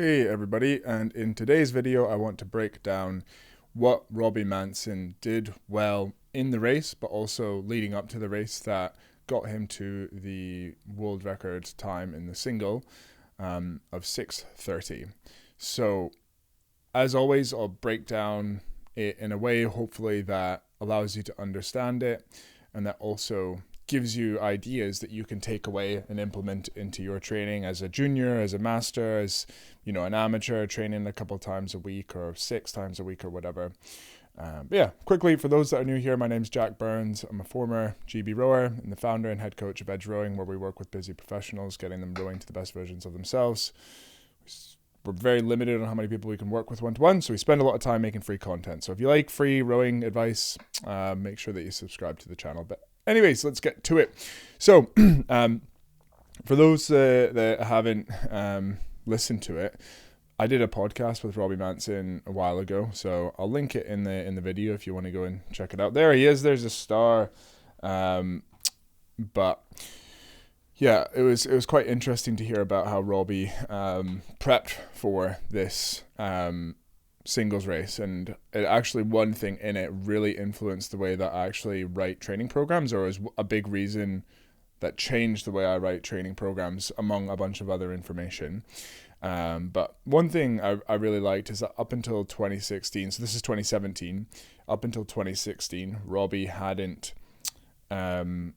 Hey everybody, and in today's video I want to break down what Robbie Manson did well in the race, but also leading up to the race that got him to the world record time in the single of 6:30. So as always, I'll break down it in a way hopefully that allows you to understand it and that also gives you ideas that you can take away and implement into your training as a junior, as a master, as an amateur training a couple times a week or 6 times a week or whatever. Quickly, for those that are new here, my name's Jack Burns. I'm a former GB rower and the founder and head coach of Edge Rowing, where we work with busy professionals, getting them rowing to the best versions of themselves. We're very limited on how many people we can work with one-to-one, so we spend a lot of time making free content. So if you like free rowing advice, make sure that you subscribe to the channel. But anyways, let's get to it. So for those that haven't listened to it, I did a podcast with Robbie Manson a while ago, so I'll link it in the video if you want to go and check it out. There he is. There's a star. But yeah, it was quite interesting to hear about how Robbie prepped for this singles race, and it actually, one thing in it really influenced the way that I actually write training programs, or is a big reason that changed the way I write training programs, among a bunch of other information. But one thing I really liked is that up until 2016, so this is 2017, up until 2016, Robbie hadn't or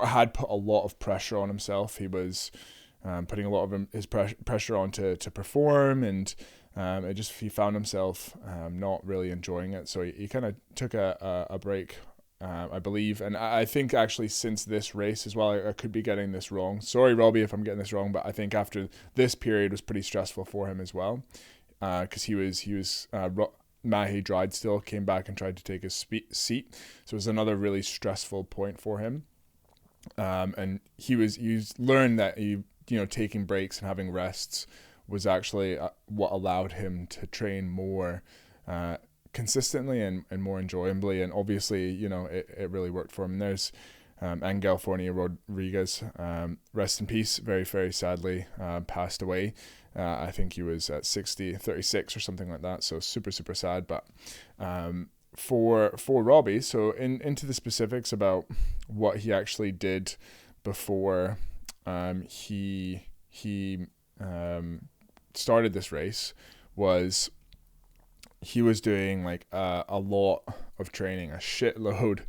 had put a lot of pressure on himself. He was putting a lot of his pressure on to perform, and he found himself not really enjoying it. So he kind of took a break, I believe. And I think actually since this race as well, I could be getting this wrong. Sorry, Robbie, if I'm getting this wrong, but I think after this period was pretty stressful for him as well, because he was Mahi Drydestill came back and tried to take his seat. So it was another really stressful point for him. And he's learned that taking breaks and having rests was actually what allowed him to train more consistently and more enjoyably. And obviously, it really worked for him. And there's Angel Fornia Rodriguez, rest in peace, very, very sadly passed away. I think he was at 36 or something like that. So super, super sad. But for Robbie, so into the specifics about what he actually did before he started this race, was he was doing like a lot of training, a shitload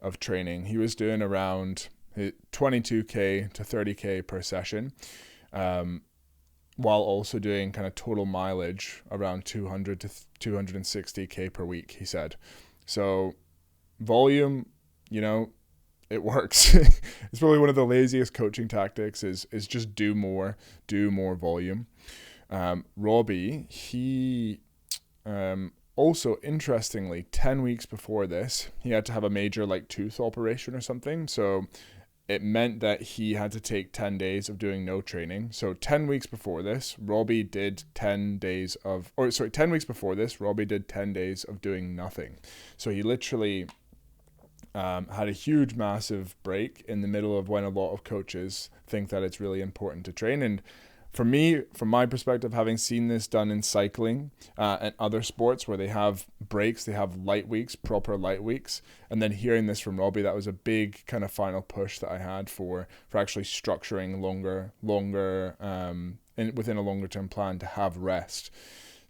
of training. He was doing around 22k to 30k per session, while also doing kind of total mileage around 200 to 260k per week, he said. So volume, it works. It's probably one of the laziest coaching tactics is just do more volume. Robbie, he also, interestingly, 10 weeks before this, he had to have a major tooth operation or something. So it meant that he had to take 10 days of doing no training. So 10 weeks before this, Robbie did 10 weeks before this, Robbie did 10 days of doing nothing. So he literally had a huge, massive break in the middle of when a lot of coaches think that it's really important to train. And for me, from my perspective, having seen this done in cycling and other sports where they have breaks, they have light weeks, proper light weeks, and then hearing this from Robbie, that was a big kind of final push that I had for actually structuring longer within a longer term plan to have rest.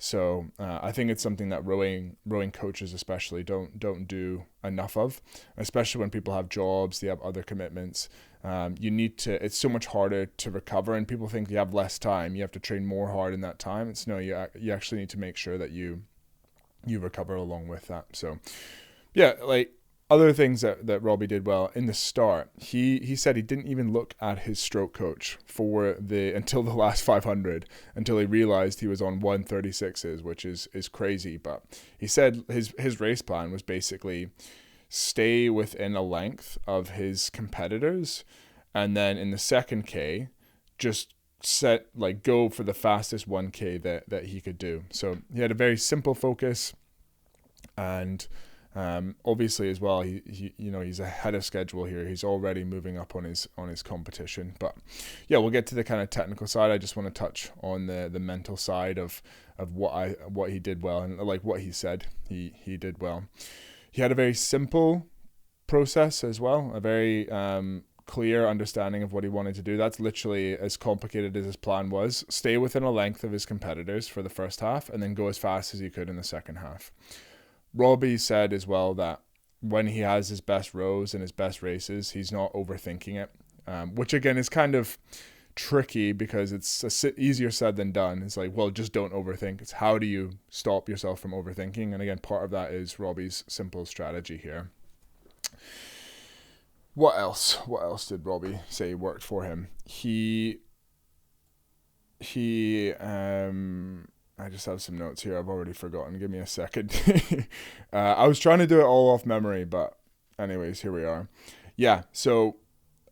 So I think it's something that rowing coaches especially don't do enough of, especially when people have jobs, they have other commitments. It's so much harder to recover, and people think you have less time, you have to train more hard in that time. It's no, you actually need to make sure that you recover along with that. So yeah, other things that Robbie did well in the start, he said he didn't even look at his stroke coach until the last 500, until he realized he was on 136s, which is crazy. But he said his race plan was basically stay within a length of his competitors, and then in the second K, just go for the fastest 1K that he could do. So he had a very simple focus, and Obviously as well, he he's ahead of schedule here. He's already moving up on his competition. But yeah, we'll get to the kind of technical side. I just want to touch on the mental side of what he did well, and like what he said he did well. He had a very simple process as well, a very clear understanding of what he wanted to do. That's literally as complicated as his plan was. Stay within a length of his competitors for the first half, and then go as fast as he could in the second half. Robbie said as well that when he has his best rows and his best races, he's not overthinking it, which again is kind of tricky because it's easier said than done. It's like, well, just don't overthink. It's how do you stop yourself from overthinking? And again, part of that is Robbie's simple strategy here. What else? What else did Robbie say worked for him? I just have some notes here. I've already forgotten. Give me a second. I was trying to do it all off memory, but anyways, here we are. Yeah, so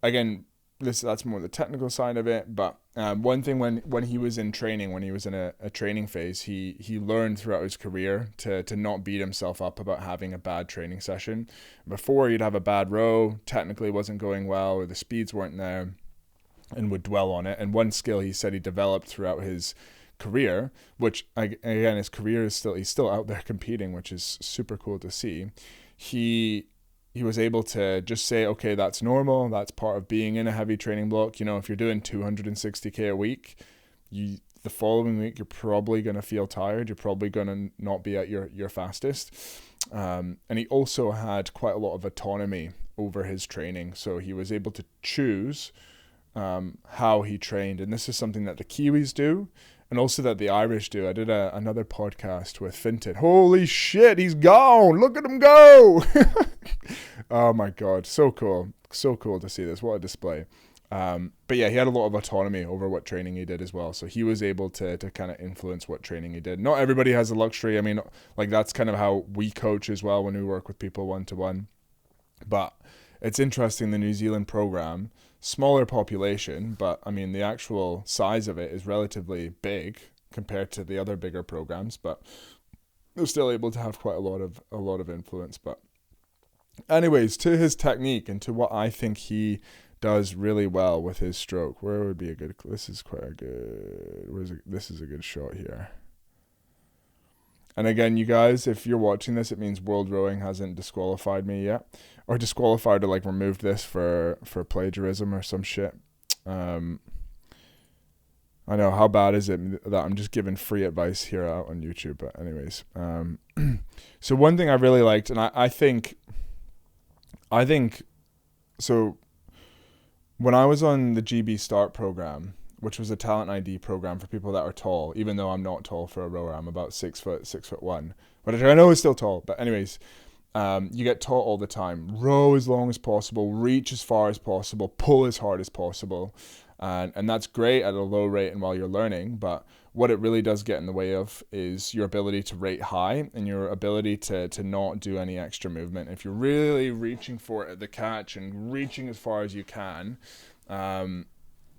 again, that's more the technical side of it, but one thing when he was in training, when he was in a training phase, he learned throughout his career to not beat himself up about having a bad training session. Before, he'd have a bad row, technically wasn't going well, or the speeds weren't there, and would dwell on it. And one skill he said he developed throughout his career, which again, his career is he's still out there competing, which is super cool to see. He was able to just say, okay, that's normal. That's part of being in a heavy training block. If you're doing 260K a week, the following week, you're probably going to feel tired. You're probably going to not be at your fastest. And he also had quite a lot of autonomy over his training. So he was able to choose how he trained. And this is something that the Kiwis do, and also that the Irish do. I did another podcast with Finted. Holy shit, he's gone. Look at him go. Oh my God. So cool. So cool to see this. What a display. But yeah, he had a lot of autonomy over what training he did as well. So he was able to kind of influence what training he did. Not everybody has the luxury. I mean, like that's kind of how we coach as well when we work with people one-to-one. But it's interesting, the New Zealand program, smaller population, but I mean the actual size of it is relatively big compared to the other bigger programs, but they're still able to have quite a lot of influence. But anyways, to his technique and to what I think he does really well with his stroke, where would be a good, this is quite a good, this is a good shot here. And again, you guys, if you're watching this, it means World Rowing hasn't disqualified me yet, or disqualified or like removed this for plagiarism or some shit. I know, how bad is it that I'm just giving free advice here out on YouTube? But anyways, so one thing I really liked, and I think so, when I was on the GB Start program, which was a talent ID program for people that are tall, even though I'm not tall for a rower. I'm about 6'1", but I know is still tall. But anyways, you get taught all the time. Row as long as possible, reach as far as possible, pull as hard as possible. And that's great at a low rate and while you're learning. But what it really does get in the way of is your ability to rate high and your ability to not do any extra movement. If you're really reaching for it at the catch and reaching as far as you can,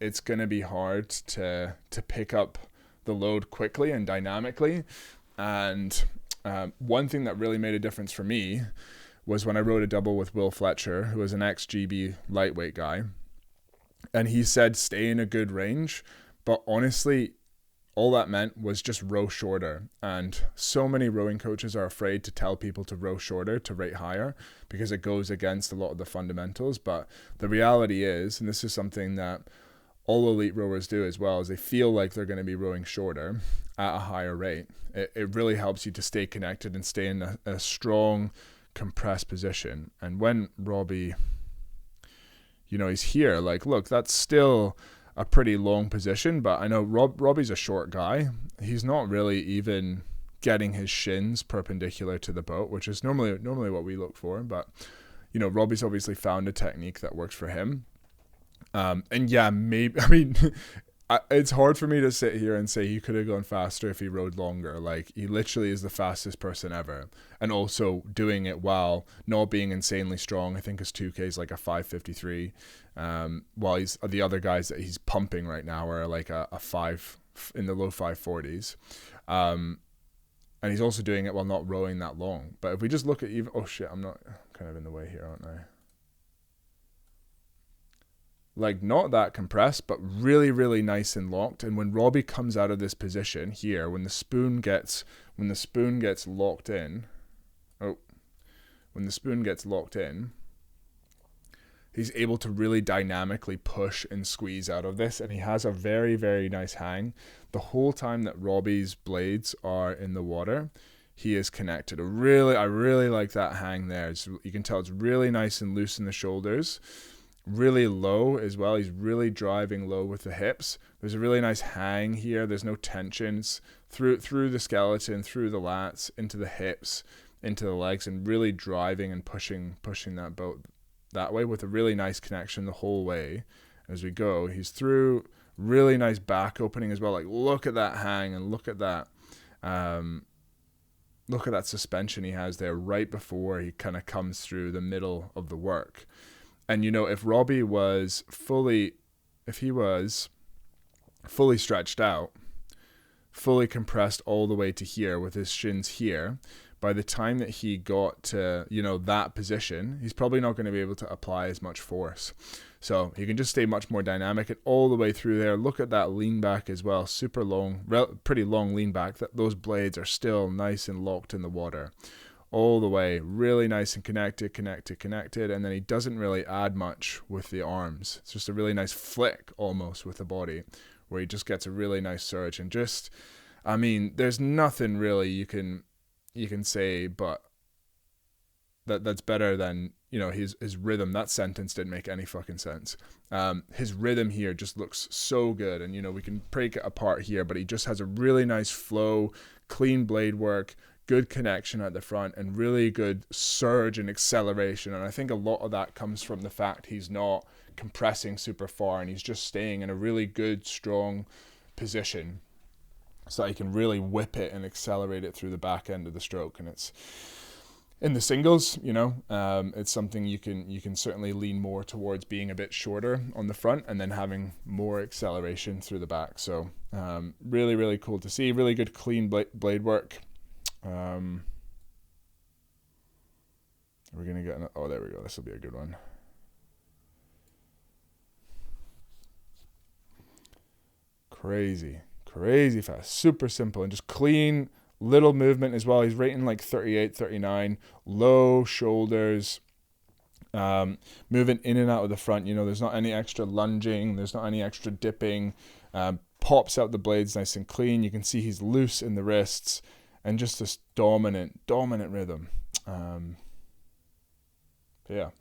it's going to be hard to pick up the load quickly and dynamically. And one thing that really made a difference for me was when I rode a double with Will Fletcher, who was an ex-GB lightweight guy. And he said, stay in a good range. But honestly, all that meant was just row shorter. And so many rowing coaches are afraid to tell people to row shorter, to rate higher, because it goes against a lot of the fundamentals. But the reality is, and this is something that all elite rowers do as well, is they feel like they're going to be rowing shorter at a higher rate. It really helps you to stay connected and stay in a strong, compressed position. And when Robbie, he's here, like, look, that's still a pretty long position, but I know Robbie's a short guy. He's not really even getting his shins perpendicular to the boat, which is normally what we look for. But, Robbie's obviously found a technique that works for him. And yeah, maybe, I mean, it's hard for me to sit here and say he could have gone faster if he rode longer. Like, he literally is the fastest person ever. And also doing it while not being insanely strong. I think his 2K is like a 5:53. While the other guys that he's pumping right now are like a 5 in the low 540s. And he's also doing it while not rowing that long. But if we just look at even, oh shit, I'm kind of in the way here, aren't I? Like, not that compressed, but really, really nice and locked. And when Robbie comes out of this position here, when the spoon gets locked in, when the spoon gets locked in, he's able to really dynamically push and squeeze out of this, and he has a very, very nice hang. The whole time that Robbie's blades are in the water, he is connected. I really like that hang there. You can tell it's really nice and loose in the shoulders, really low as well. He's really driving low with the hips. There's a really nice hang here. There's no tensions through the skeleton, through the lats, into the hips, into the legs, and really driving and pushing that boat that way with a really nice connection the whole way as we go. He's through really nice back opening as well. Like, look at that hang, and look at that suspension he has there right before he kind of comes through the middle of the work. And if Robbie was fully stretched out, fully compressed all the way to here with his shins here, by the time that he got to, that position, he's probably not going to be able to apply as much force. So he can just stay much more dynamic and all the way through there. Look at that lean back as well. Super long, pretty long lean back. Those blades are still nice and locked in the water all the way. Really nice and connected. And then he doesn't really add much with the arms. It's just a really nice flick almost with the body where he just gets a really nice surge. And just, there's nothing really you can say but that's better than his rhythm. That sentence didn't make any fucking sense. His rhythm here just looks so good, and we can break it apart here, but he just has a really nice flow, clean blade work, good connection at the front, and really good surge and acceleration. And I think a lot of that comes from the fact he's not compressing super far, and he's just staying in a really good, strong position so that he can really whip it and accelerate it through the back end of the stroke. And it's in the singles, it's something you can certainly lean more towards being a bit shorter on the front and then having more acceleration through the back. So really, really cool to see. Really good clean blade work. We're gonna get there we go. This will be a good one. Crazy fast, super simple, and just clean little movement as well. He's rating like 38, 39, low shoulders, moving in and out of the front. There's not any extra lunging, there's not any extra dipping, pops out the blades nice and clean. You can see he's loose in the wrists, and just this dominant rhythm. Yeah.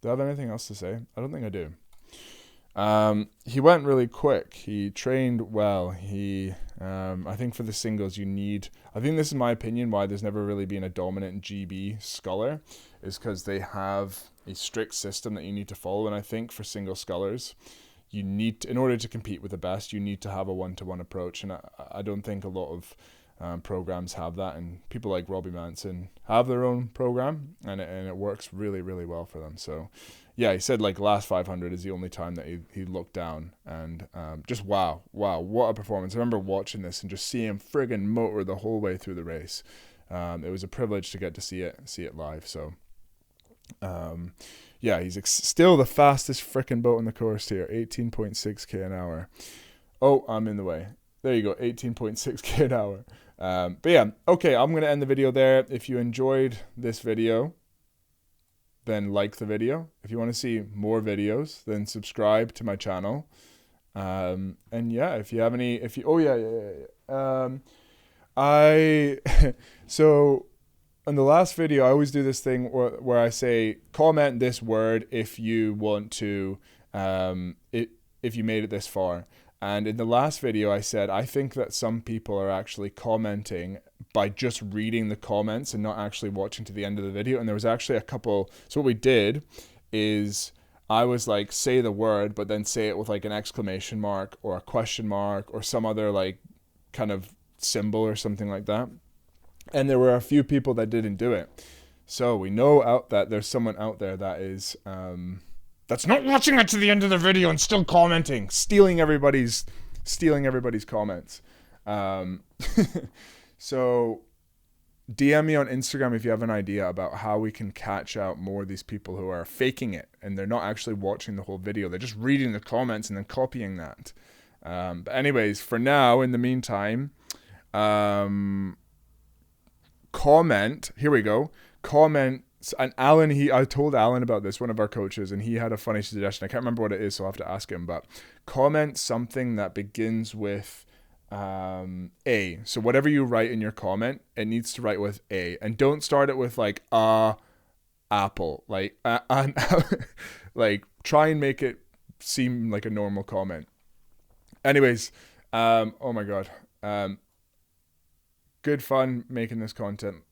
Do I have anything else to say? I don't think I do. He went really quick. He trained well. I think for the singles I think this is my opinion why there's never really been a dominant GB sculler, is because they have a strict system that you need to follow. And I think for single scullers, in order to compete with the best, you need to have a one-to-one approach. And I don't think a lot of programs have that. And people like Robbie Manson have their own program, and it works really, really well for them. So yeah, he said like last 500 is the only time that he looked down, and just wow, what a performance. I remember watching this and just seeing him friggin' motor the whole way through the race. It was a privilege to get to see it live. So yeah, he's still the fastest frickin' boat on the course here, 18.6k an hour. Oh, I'm in the way. There you go, 18.6k an hour. But yeah, okay, I'm going to end the video there. If you enjoyed this video, then like the video. If you want to see more videos, then subscribe to my channel. And yeah, if you have any, so in the last video, I always do this thing where I say, comment this word if you want to, if you made it this far. And in the last video, I said, I think that some people are actually commenting by just reading the comments and not actually watching to the end of the video. And there was actually a couple. So what we did is I was like, say the word, but then say it with like an exclamation mark or a question mark or some other like kind of symbol or something like that. And there were a few people that didn't do it. So we know that there's someone out there that is that's not watching it to the end of the video and still commenting, stealing everybody's comments. So DM me on Instagram if you have an idea about how we can catch out more of these people who are faking it and they're not actually watching the whole video. They're just reading the comments and then copying that. But anyways, for now, in the meantime, comment. Here we go. Comment. And Alan, I told Alan about this, one of our coaches, and he had a funny suggestion. I can't remember what it is, so I'll have to ask him. But comment something that begins with A. So whatever you write in your comment, it needs to write with A, and don't start it with like apple, like like try and make it seem like a normal comment. Anyways, oh my god, good fun making this content.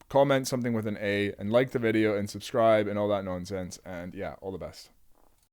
Comment something with an A and like the video and subscribe and all that nonsense. And yeah, all the best.